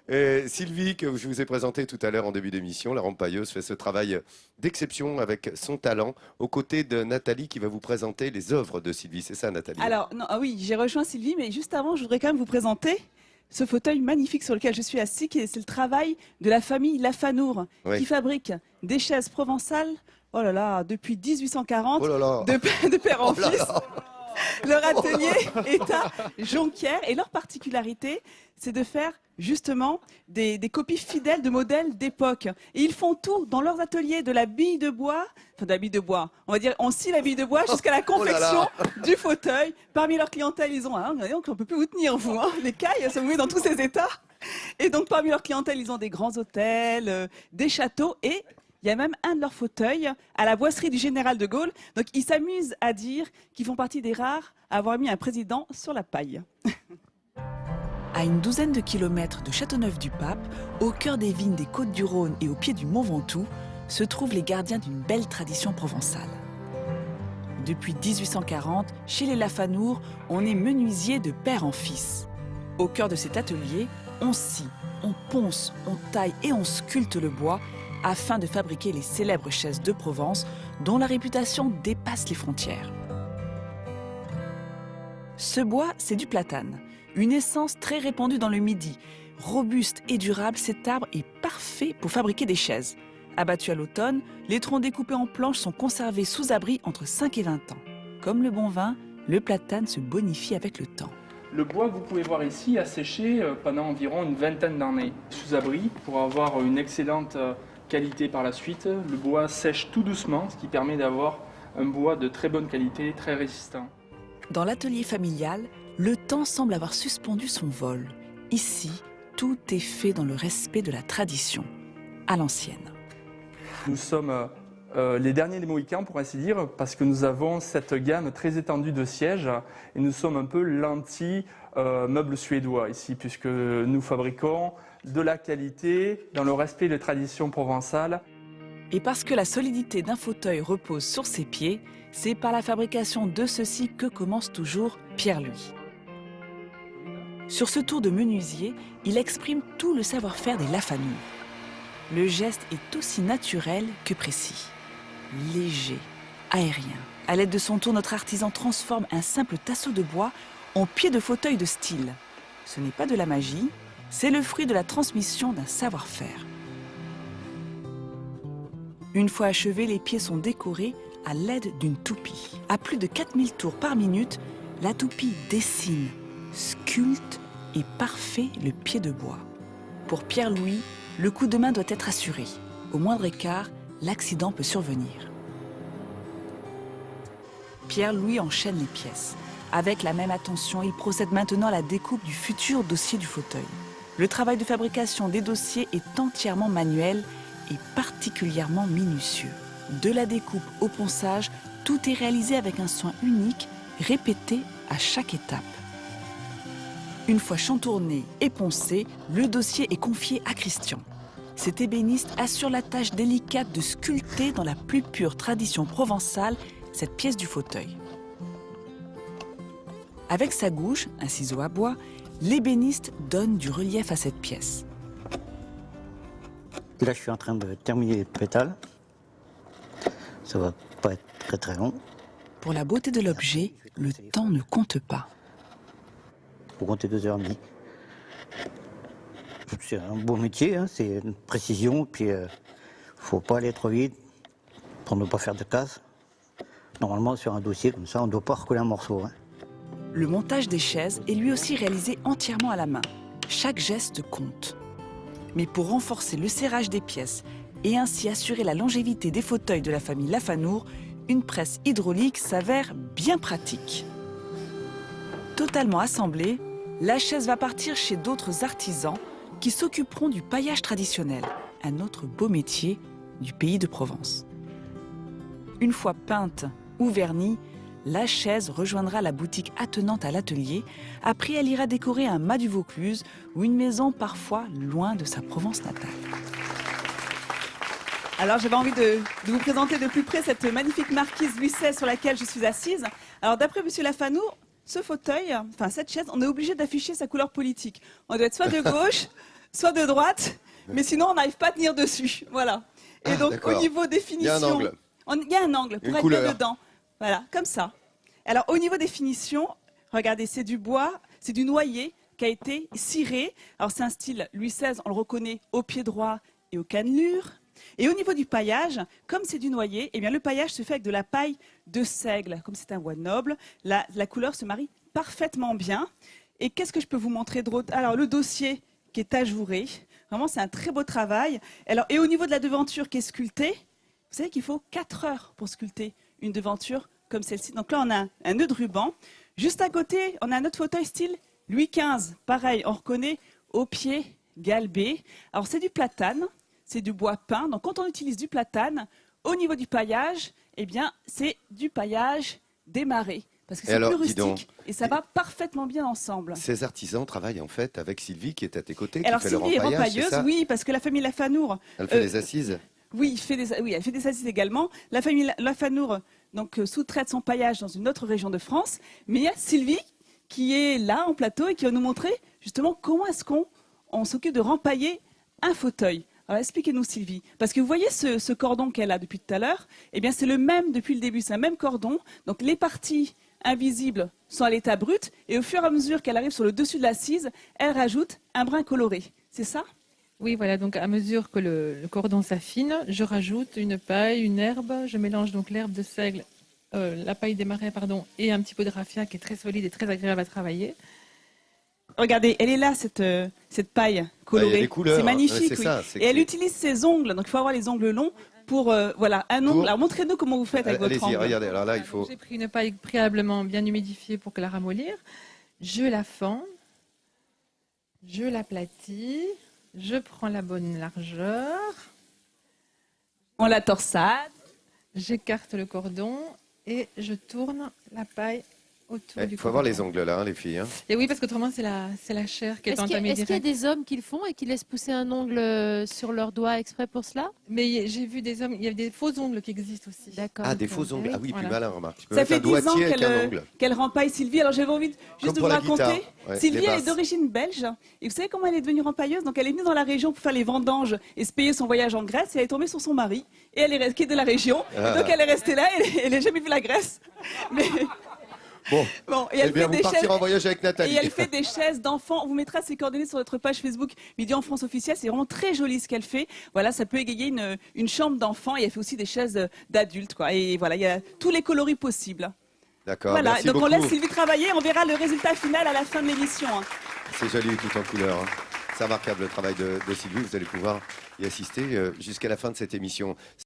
Sylvie, que je vous ai présentée tout à l'heure en début d'émission, la rempailleuse, fait ce travail d'exception avec son talent, aux côtés de Nathalie qui va vous présenter les œuvres de Sylvie. C'est ça, Nathalie? Alors, non, ah oui, j'ai rejoint Sylvie, mais juste avant, je voudrais quand même vous présenter ce fauteuil magnifique sur lequel je suis assis, c'est le travail de la famille Lafanour, Oui. qui fabrique des chaises provençales, oh là là, depuis 1840, Oh là là. de père en Oh là fils. là. Leur atelier est à Jonquière et leur particularité, c'est de faire justement des copies fidèles de modèles d'époque. Et ils font tout dans leurs ateliers, de la bille de bois, enfin de la bille de bois, on va dire, on scie la bille de bois jusqu'à la confection du fauteuil. Parmi leur clientèle, ils ont, on ne peut plus vous tenir, vous, hein, les cailles, ça vous met dans tous ces états. Et donc parmi leur clientèle, ils ont des grands hôtels, des châteaux et... il y a même un de leurs fauteuils à la boisserie du Général de Gaulle. Donc ils s'amusent à dire qu'ils font partie des rares à avoir mis un président sur la paille. À une douzaine de kilomètres de Châteauneuf-du-Pape, au cœur des vignes des Côtes-du-Rhône et au pied du Mont Ventoux, se trouvent les gardiens d'une belle tradition provençale. Depuis 1840, chez les Lafanour, on est menuisier de père en fils. Au cœur de cet atelier, on scie, on ponce, on taille et on sculpte le bois afin de fabriquer les célèbres chaises de Provence dont la réputation dépasse les frontières. Ce bois, c'est du platane, une essence très répandue dans le Midi. Robuste et durable, cet arbre est parfait pour fabriquer des chaises. Abattus à l'automne, les troncs découpés en planches sont conservés sous abri entre 5 et 20 ans. Comme le bon vin, le platane se bonifie avec le temps. Le bois que vous pouvez voir ici a séché pendant environ une vingtaine d'années sous abri pour avoir une excellente qualité par la suite. Le bois sèche tout doucement, ce qui permet d'avoir un bois de très bonne qualité, très résistant. Dans l'atelier familial, le temps semble avoir suspendu son vol. Ici, tout est fait dans le respect de la tradition, à l'ancienne. Nous sommes les derniers des Mohicans, pour ainsi dire, parce que nous avons cette gamme très étendue de sièges et nous sommes un peu l'anti-meuble suédois ici, puisque nous fabriquons de la qualité dans le respect des traditions provençales. Et parce que la solidité d'un fauteuil repose sur ses pieds, c'est par la fabrication de ceux-ci que commence toujours Pierre-Louis. Sur ce tour de menuisier, il exprime tout le savoir-faire des Lafanour. Le geste est aussi naturel que précis. Léger, aérien. À l'aide de son tour, notre artisan transforme un simple tasseau de bois en pied de fauteuil de style. Ce n'est pas de la magie, c'est le fruit de la transmission d'un savoir-faire. Une fois achevés, les pieds sont décorés à l'aide d'une toupie. À plus de 4000 tours par minute, la toupie dessine, sculpte et parfait le pied de bois. Pour Pierre-Louis, le coup de main doit être assuré. Au moindre écart, l'accident peut survenir. Pierre-Louis enchaîne les pièces. Avec la même attention, il procède maintenant à la découpe du futur dossier du fauteuil. Le travail de fabrication des dossiers est entièrement manuel et particulièrement minutieux. De la découpe au ponçage, tout est réalisé avec un soin unique, répété à chaque étape. Une fois chantourné et poncé, le dossier est confié à Christian. Cet ébéniste assure la tâche délicate de sculpter dans la plus pure tradition provençale cette pièce du fauteuil. Avec sa gouge, un ciseau à bois, l'ébéniste donne du relief à cette pièce. Là, je suis en train de terminer les pétales. Ça va pas être très très long. Pour la beauté de l'objet, le temps ne compte pas. Faut compter 2h30. C'est un beau métier, hein, c'est une précision, puis faut pas aller trop vite pour ne pas faire de casse. Normalement, sur un dossier comme ça, on ne doit pas recoller un morceau. Hein. Le montage des chaises est lui aussi réalisé entièrement à la main. Chaque geste compte. Mais pour renforcer le serrage des pièces et ainsi assurer la longévité des fauteuils de la famille Lafanour, une presse hydraulique s'avère bien pratique. Totalement assemblée, la chaise va partir chez d'autres artisans qui s'occuperont du paillage traditionnel, un autre beau métier du pays de Provence. Une fois peinte ou vernie, la chaise rejoindra la boutique attenante à l'atelier. Après, elle ira décorer un mât du Vaucluse ou une maison parfois loin de sa Provence natale. Alors j'avais envie de vous présenter de plus près cette magnifique marquise Louis XVI sur laquelle je suis assise. Alors d'après Monsieur Lafanour, ce fauteuil, enfin cette chaise, on est obligé d'afficher sa couleur politique. On doit être soit de gauche, soit de droite, mais sinon on n'arrive pas à tenir dessus. Voilà. Et Ah, donc d'accord. au niveau des Il y a un finitions, angle. il y a un angle pour Une être couleur. bien dedans. Voilà, comme ça. Alors au niveau des finitions, regardez, c'est du bois, c'est du noyer qui a été ciré. Alors c'est un style Louis XVI, on le reconnaît au pied droit et aux cannelures. Et au niveau du paillage, comme c'est du noyer, eh bien le paillage se fait avec de la paille de seigle. Comme c'est un bois noble, la couleur se marie parfaitement bien. Et qu'est-ce que je peux vous montrer d'autre? Alors le dossier qui est ajouré, vraiment c'est un très beau travail. Alors, et au niveau de la devanture qui est sculptée, vous savez qu'il faut 4 heures pour sculpter une devanture comme celle-ci. Donc là on a un nœud de ruban. Juste à côté, on a un autre fauteuil style Louis XV. Pareil, on reconnaît au pied galbé. Alors c'est du platane. C'est du bois peint. Donc, quand on utilise du platane, au niveau du paillage, eh bien, c'est du paillage démarré. Parce que c'est alors, plus dis donc, rustique et ça va parfaitement bien ensemble. Ces artisans travaillent en fait avec Sylvie qui est à tes côtés, qui Alors, fait le Sylvie est rempaillage, c'est rempailleuse, ça? oui, parce que la famille Lafanour, Elle fait les assises. oui, elle fait des assises également. La famille Lafanour donc, sous-traite son paillage dans une autre région de France. Mais il y a Sylvie qui est là en plateau et qui va nous montrer justement comment est-ce qu'on s'occupe de rempailler un fauteuil. Alors expliquez-nous Sylvie, parce que vous voyez ce cordon qu'elle a depuis tout à l'heure, eh bien c'est le même depuis le début, c'est un même cordon. Donc les parties invisibles sont à l'état brut et au fur et à mesure qu'elle arrive sur le dessus de l'assise, elle rajoute un brin coloré. C'est ça? Oui, voilà, donc à mesure que le cordon s'affine, je rajoute une paille, une herbe, je mélange donc l'herbe de seigle, la paille des marais, pardon, et un petit peu de raffia qui est très solide et très agréable à travailler. Regardez, elle est là, cette paille Ah, il y a colorée. des couleurs, C'est magnifique. c'est oui. ça, c'est Et elle que- utilise ses ongles, donc il faut avoir les ongles longs pour, voilà, un ongle. Pour- Alors montrez-nous comment vous faites avec votre Allez-y, ongle. regardez. Alors là, il Donc, faut. j'ai pris une paille préalablement bien humidifiée pour que la ramollir. Je la fends, je l'aplatis, je prends la bonne largeur, On la torsade. j'écarte le cordon et je tourne la paille autour Il du faut avoir cordon. les ongles là, hein, les filles. Hein. Et oui, parce qu'autrement, c'est la chair qui est Est-ce qu'il y, entamée est-ce qu'il y a direct. des hommes qui le font et qui laissent pousser un ongle sur leur doigt exprès pour cela? Mais j'ai vu des hommes, il y a des faux ongles qui existent aussi. D'accord. Ah, des faux ongles. oui, Ah oui, plus voilà. malin, remarque. Tu peux Ça mettre fait un 10 ans doigtier avec un ongle. qu'elle rempaille Sylvie. Alors j'avais envie juste Comme de pour vous la raconter. guitare. Ouais, Sylvie, les elle est basses. d'origine belge. Et vous savez comment elle est devenue rempailleuse? Donc elle est venue dans la région pour faire les vendanges et se payer son voyage en Grèce. Et elle est tombée sur son mari. Et elle est qui est de la région. Ah. Et donc elle est restée là. Elle n'a jamais vu la Grèce. Mais Bon, bon, et eh elle bien, fait vous des chaises. partirez en voyage avec Nathalie. Et elle fait des chaises d'enfants. On vous mettra ses coordonnées sur notre page Facebook Midi en France officielle. C'est vraiment très joli ce qu'elle fait. Voilà, ça peut égayer une chambre d'enfant. Et elle fait aussi des chaises d'adultes, quoi. Et voilà, il y a tous les coloris possibles. D'accord, Voilà, merci donc beaucoup. on laisse Sylvie travailler. On verra le résultat final à la fin de l'émission. Hein. C'est joli, tout en couleur. Hein. C'est remarquable le travail de Sylvie. Vous allez pouvoir y assister jusqu'à la fin de cette émission.